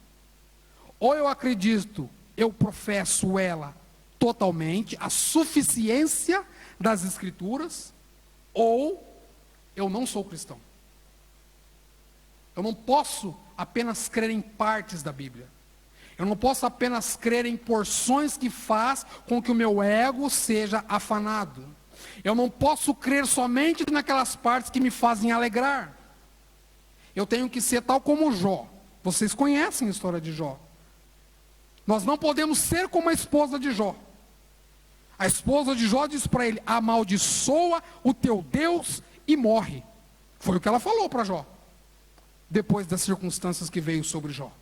Ou eu acredito, eu professo ela totalmente, a suficiência das Escrituras, ou eu não sou cristão. Eu não posso apenas crer em partes da Bíblia. Eu não posso apenas crer em porções que faz com que o meu ego seja afanado. Eu não posso crer somente naquelas partes que me fazem alegrar. Eu tenho que ser tal como Jó. Vocês conhecem a história de Jó. Nós não podemos ser como a esposa de Jó. A esposa de Jó disse para ele: amaldiçoa o teu Deus e morre. Foi o que ela falou para Jó, depois das circunstâncias que veio sobre Jó.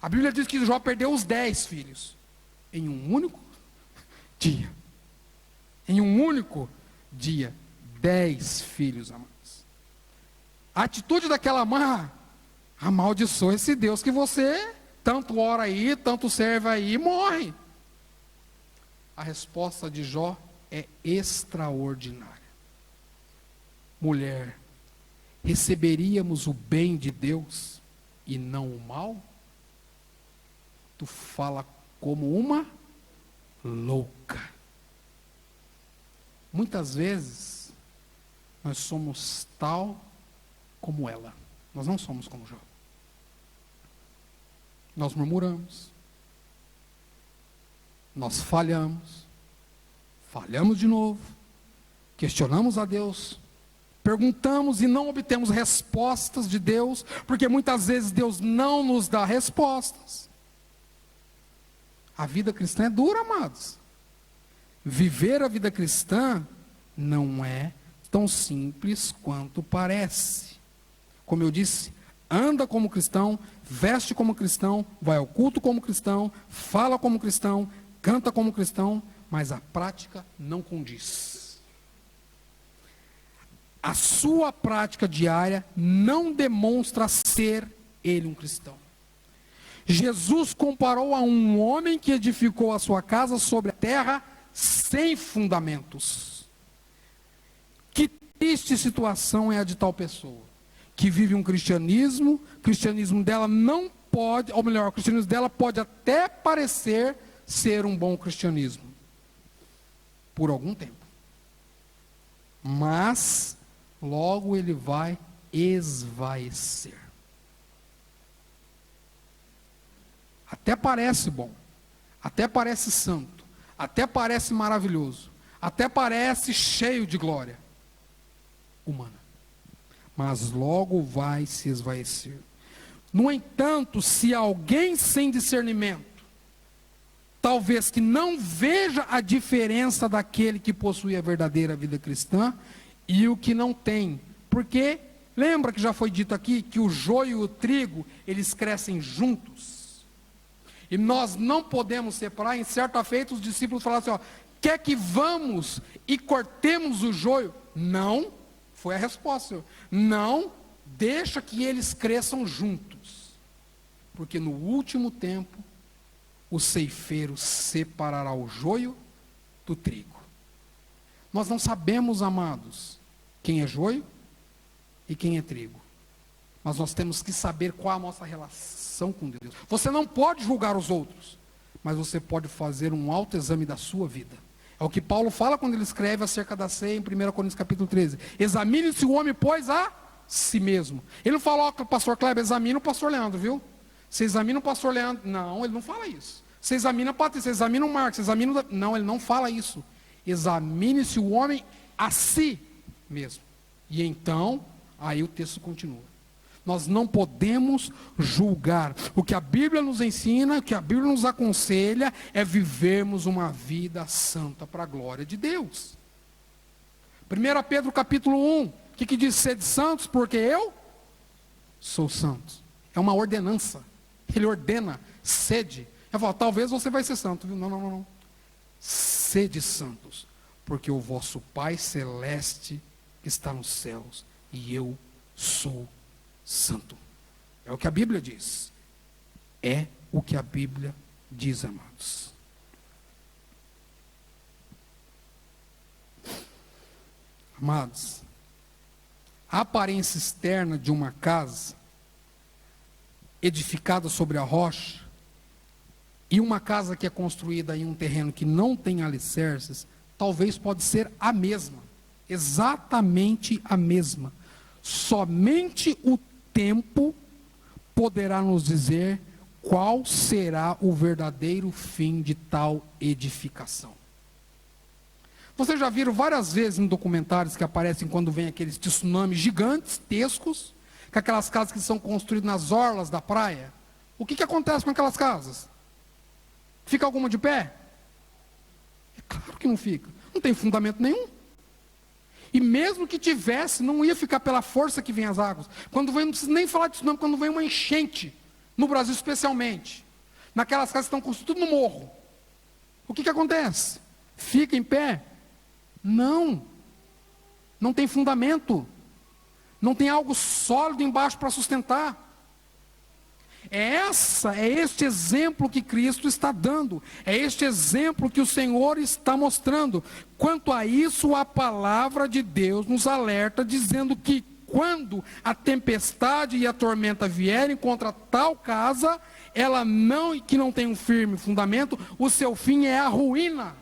A Bíblia diz que Jó perdeu os 10 filhos em um único dia. Em um único dia, 10 filhos, amados. A atitude daquela mãe: amaldiçoa esse Deus que você tanto ora aí, tanto serve aí, e morre. A resposta de Jó é extraordinária. Mulher, receberíamos o bem de Deus e não o mal? Tu fala como uma louca. Muitas vezes, nós somos tal como ela. Nós não somos como Jó. Nós murmuramos. Nós falhamos de novo, questionamos a Deus, perguntamos e não obtemos respostas de Deus, porque muitas vezes Deus não nos dá respostas. A vida cristã é dura, amados. Viver a vida cristã não é tão simples quanto parece. Como eu disse, anda como cristão, veste como cristão, vai ao culto como cristão, fala como cristão, canta como cristão, mas a prática não condiz. A sua prática diária não demonstra ser ele um cristão. Jesus comparou a um homem que edificou a sua casa sobre a terra sem fundamentos. Que triste situação é a de tal pessoa, que vive um cristianismo, o cristianismo dela não pode, ou melhor, o cristianismo dela pode até parecer ser um bom cristianismo, por algum tempo, mas logo ele vai esvaecer. Até parece bom, até parece santo, até parece maravilhoso, até parece cheio de glória humana, mas logo vai se esvaecer. No entanto, se alguém sem discernimento, talvez que não veja a diferença daquele que possui a verdadeira vida cristã e o que não tem, porque lembra que já foi dito aqui que o joio e o trigo, eles crescem juntos, e nós não podemos separar. Em certa feita os discípulos falaram assim: ó, quer que vamos e cortemos o joio? Não, foi a resposta, Senhor. Não, deixa que eles cresçam juntos, porque no último tempo o ceifeiro separará o joio do trigo. Nós não sabemos, amados, quem é joio e quem é trigo, mas nós temos que saber qual a nossa relação com Deus. Você não pode julgar os outros, mas você pode fazer um autoexame da sua vida. É o que Paulo fala quando ele escreve acerca da ceia em 1 Coríntios capítulo 13. Examine-se o homem, pois, a si mesmo. Ele não fala: ó, pastor Kleber, examina o pastor Leandro, viu? Você examina o pastor Leandro. Não, ele não fala isso. Você examina a Patrícia, você examina o Marcos, você examina o... Não, ele não fala isso. Examine-se o homem a si mesmo. E então, aí o texto continua. Nós não podemos julgar. O que a Bíblia nos ensina, o que a Bíblia nos aconselha, é vivermos uma vida santa para a glória de Deus. 1 Pedro capítulo 1, o que diz? Sede santos, porque eu sou santo. É uma ordenança. Ele ordena, sede. Eu falo: talvez você vai ser santo, viu? Não. Sede santos, porque o vosso Pai Celeste está nos céus, e eu sou santo. É o que a Bíblia diz. É o que a Bíblia diz, amados. Amados, a aparência externa de uma casa edificada sobre a rocha e uma casa que é construída em um terreno que não tem alicerces, talvez pode ser a mesma, exatamente a mesma. Somente o tempo poderá nos dizer qual será o verdadeiro fim de tal edificação. Vocês já viram várias vezes em documentários que aparecem quando vem aqueles tsunamis gigantescos, com aquelas casas que são construídas nas orlas da praia? O que acontece com aquelas casas? Fica alguma de pé? É claro que não fica. Não tem fundamento nenhum. E mesmo que tivesse, não ia ficar pela força que vem as águas. Quando vem, não precisa nem falar disso não, quando vem uma enchente, no Brasil especialmente, naquelas casas que estão construídas no morro, o que acontece? Fica em pé? Não. Não tem fundamento. Não tem algo sólido embaixo para sustentar. É este exemplo que Cristo está dando. É este exemplo que o Senhor está mostrando. Quanto a isso, a palavra de Deus nos alerta, dizendo que quando a tempestade e a tormenta vierem contra tal casa, que não tem um firme fundamento, o seu fim é a ruína.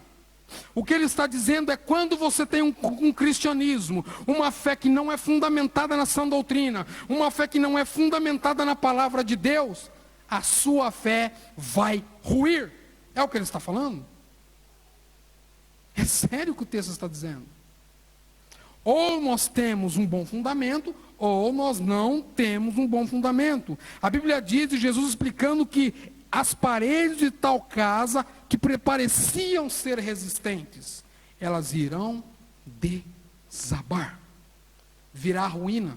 O que ele está dizendo é quando você tem um cristianismo, uma fé que não é fundamentada na sã doutrina, uma fé que não é fundamentada na palavra de Deus, a sua fé vai ruir. É o que ele está falando? É sério o que o texto está dizendo. Ou nós temos um bom fundamento, ou nós não temos um bom fundamento. A Bíblia diz, e Jesus explicando que as paredes de tal casa, que pareciam ser resistentes, elas irão desabar, virá ruína.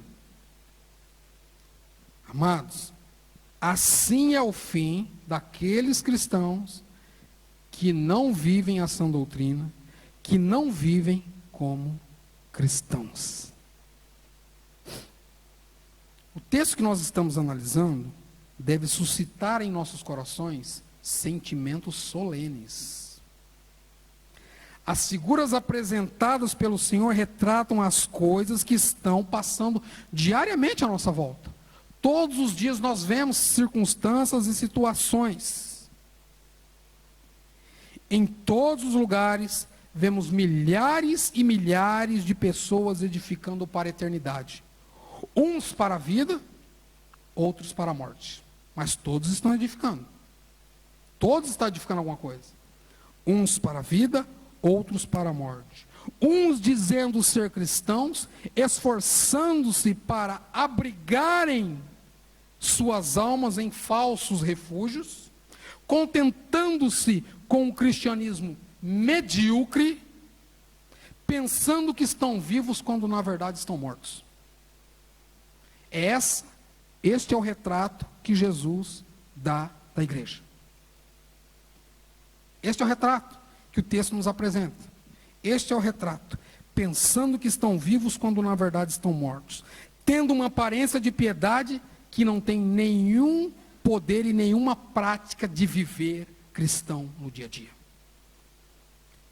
Amados, assim é o fim daqueles cristãos que não vivem a sã doutrina, que não vivem como cristãos. O texto que nós estamos analisando deve suscitar em nossos corações sentimentos solenes. As figuras apresentadas pelo Senhor retratam as coisas que estão passando diariamente à nossa volta. Todos os dias nós vemos circunstâncias e situações. Em todos os lugares vemos milhares e milhares de pessoas edificando para a eternidade. Uns para a vida, outros para a morte. Mas todos estão edificando. Todos estão edificando alguma coisa. Uns para a vida, outros para a morte. Uns dizendo ser cristãos, esforçando-se para abrigarem suas almas em falsos refúgios, contentando-se com o cristianismo medíocre, pensando que estão vivos quando na verdade estão mortos. Este é o retrato que Jesus dá da igreja. Este é o retrato que o texto nos apresenta. Este é o retrato. Pensando que estão vivos quando na verdade estão mortos. Tendo uma aparência de piedade que não tem nenhum poder e nenhuma prática de viver cristão no dia a dia.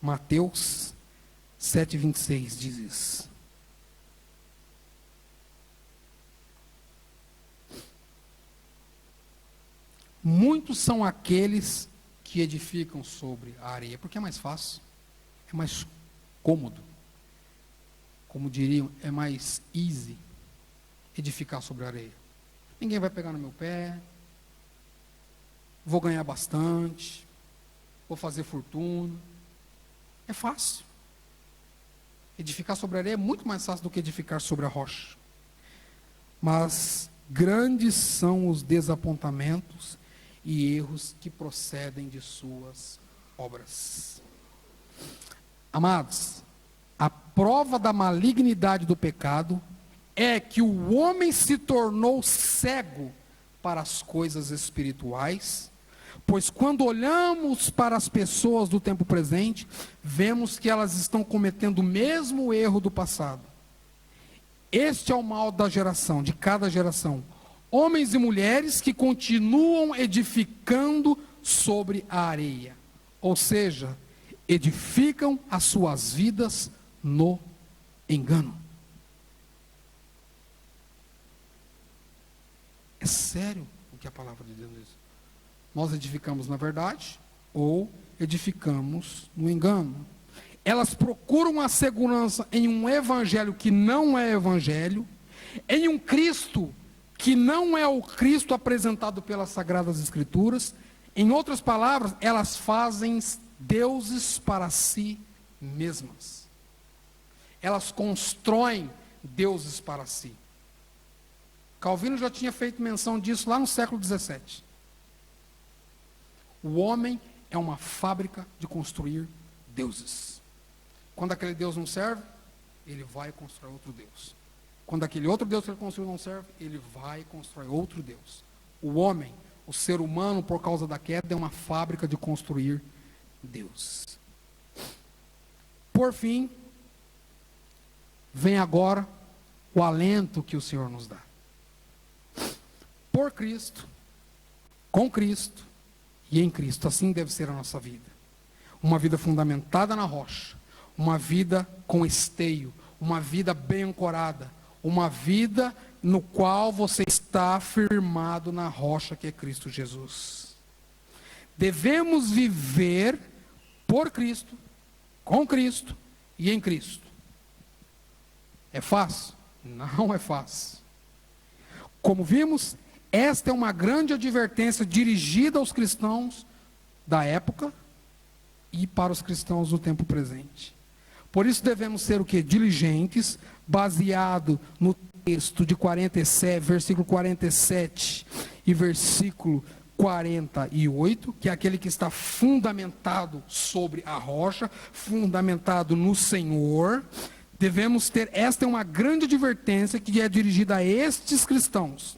Mateus 7,26 diz isso. Muitos são aqueles que edificam sobre a areia, porque é mais fácil, é mais cômodo, como diriam, é mais easy edificar sobre a areia. Ninguém vai pegar no meu pé, vou ganhar bastante, vou fazer fortuna. É fácil. Edificar sobre a areia é muito mais fácil do que edificar sobre a rocha. Mas grandes são os desapontamentos e erros que procedem de suas obras. Amados, a prova da malignidade do pecado é que o homem se tornou cego para as coisas espirituais, pois quando olhamos para as pessoas do tempo presente, vemos que elas estão cometendo o mesmo erro do passado. Este é o mal da geração, de cada geração. homens e mulheres que continuam edificando sobre a areia. Ou seja, edificam as suas vidas no engano. É sério o que a palavra de Deus diz. Nós edificamos na verdade ou edificamos no engano. Elas procuram a segurança em um evangelho que não é evangelho, em um Cristo que não é o Cristo apresentado pelas Sagradas Escrituras. Em outras palavras, elas fazem deuses para si mesmas. Elas constroem deuses para si. Calvino já tinha feito menção disso lá no século XVII. O homem é uma fábrica de construir deuses. Quando aquele Deus não serve, ele vai construir outro Deus. Quando aquele outro Deus que ele construiu não serve, ele vai construir outro Deus. O homem, o ser humano, por causa da queda, é uma fábrica de construir deuses. Por fim, vem agora o alento que o Senhor nos dá. Por Cristo, com Cristo e em Cristo, assim deve ser a nossa vida. Uma vida fundamentada na rocha, uma vida com esteio, uma vida bem ancorada, uma vida no qual você está firmado na rocha que é Cristo Jesus. Devemos viver por Cristo, com Cristo e em Cristo. É fácil? Não é fácil. Como vimos, esta é uma grande advertência dirigida aos cristãos da época e para os cristãos do tempo presente. Por isso devemos ser o quê? Diligentes, baseado no texto de 47, versículo 47 e versículo 48, que é aquele que está fundamentado sobre a rocha, fundamentado no Senhor. Devemos ter, esta é uma grande advertência que é dirigida a estes cristãos.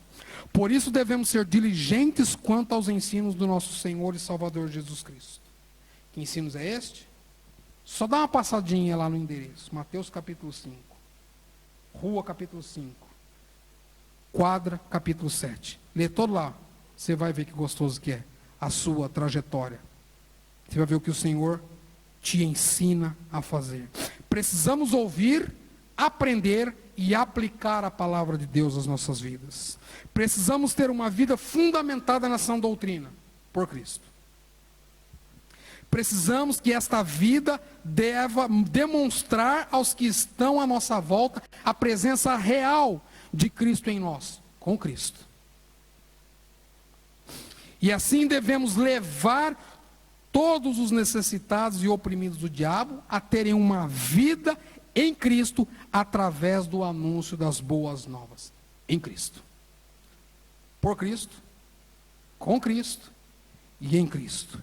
Por isso devemos ser diligentes quanto aos ensinos do nosso Senhor e Salvador Jesus Cristo. Que ensinos é este? Só dá uma passadinha lá no endereço. Mateus capítulo 5. Rua capítulo 5. Quadra capítulo 7. Lê todo lá. Você vai ver que gostoso que é a sua trajetória. Você vai ver o que o Senhor te ensina a fazer. Precisamos ouvir, aprender e aplicar a palavra de Deus às nossas vidas. Precisamos ter uma vida fundamentada na sã doutrina, por Cristo. Precisamos que esta vida deva demonstrar aos que estão à nossa volta a presença real de Cristo em nós, com Cristo. E assim devemos levar todos os necessitados e oprimidos do diabo a terem uma vida em Cristo através do anúncio das boas novas. Em Cristo. Por Cristo, com Cristo e em Cristo.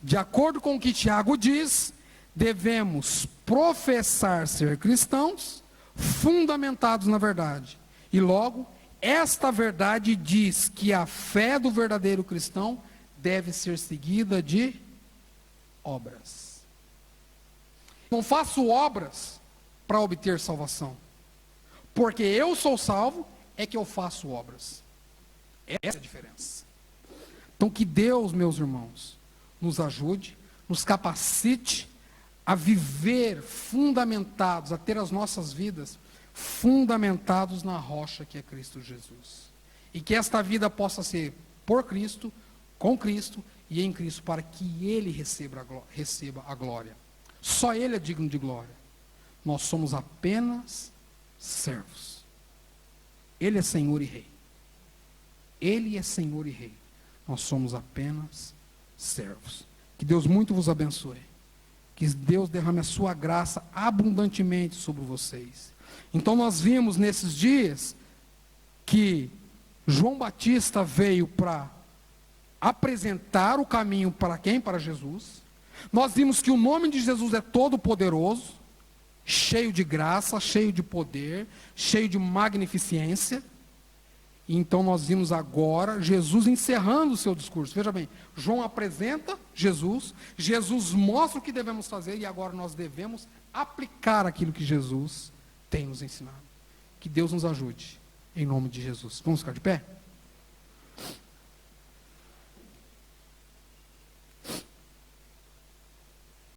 De acordo com o que Tiago diz, devemos professar ser cristãos fundamentados na verdade. E logo, esta verdade diz que a fé do verdadeiro cristão deve ser seguida de obras. Não faço obras para obter salvação. Porque eu sou salvo, é que eu faço obras. Essa é a diferença. Então que Deus, meus irmãos, nos ajude, nos capacite a viver fundamentados, a ter as nossas vidas fundamentados na rocha que é Cristo Jesus. E que esta vida possa ser por Cristo, com Cristo e em Cristo, para que Ele receba a glória. Só Ele é digno de glória. Nós somos apenas servos. Ele é Senhor e Rei. Ele é Senhor e Rei. Nós somos apenas servos. Que Deus muito vos abençoe. Que Deus derrame a sua graça abundantemente sobre vocês. Então nós vimos nesses dias que João Batista veio para apresentar o caminho para quem? Para Jesus. Nós vimos que o nome de Jesus é todo poderoso, cheio de graça, cheio de poder, cheio de magnificência. E então nós vimos agora Jesus encerrando o seu discurso. Veja bem, João apresenta Jesus, Jesus mostra o que devemos fazer e agora nós devemos aplicar aquilo que Jesus tem nos ensinado. Que Deus nos ajude, em nome de Jesus. Vamos ficar de pé?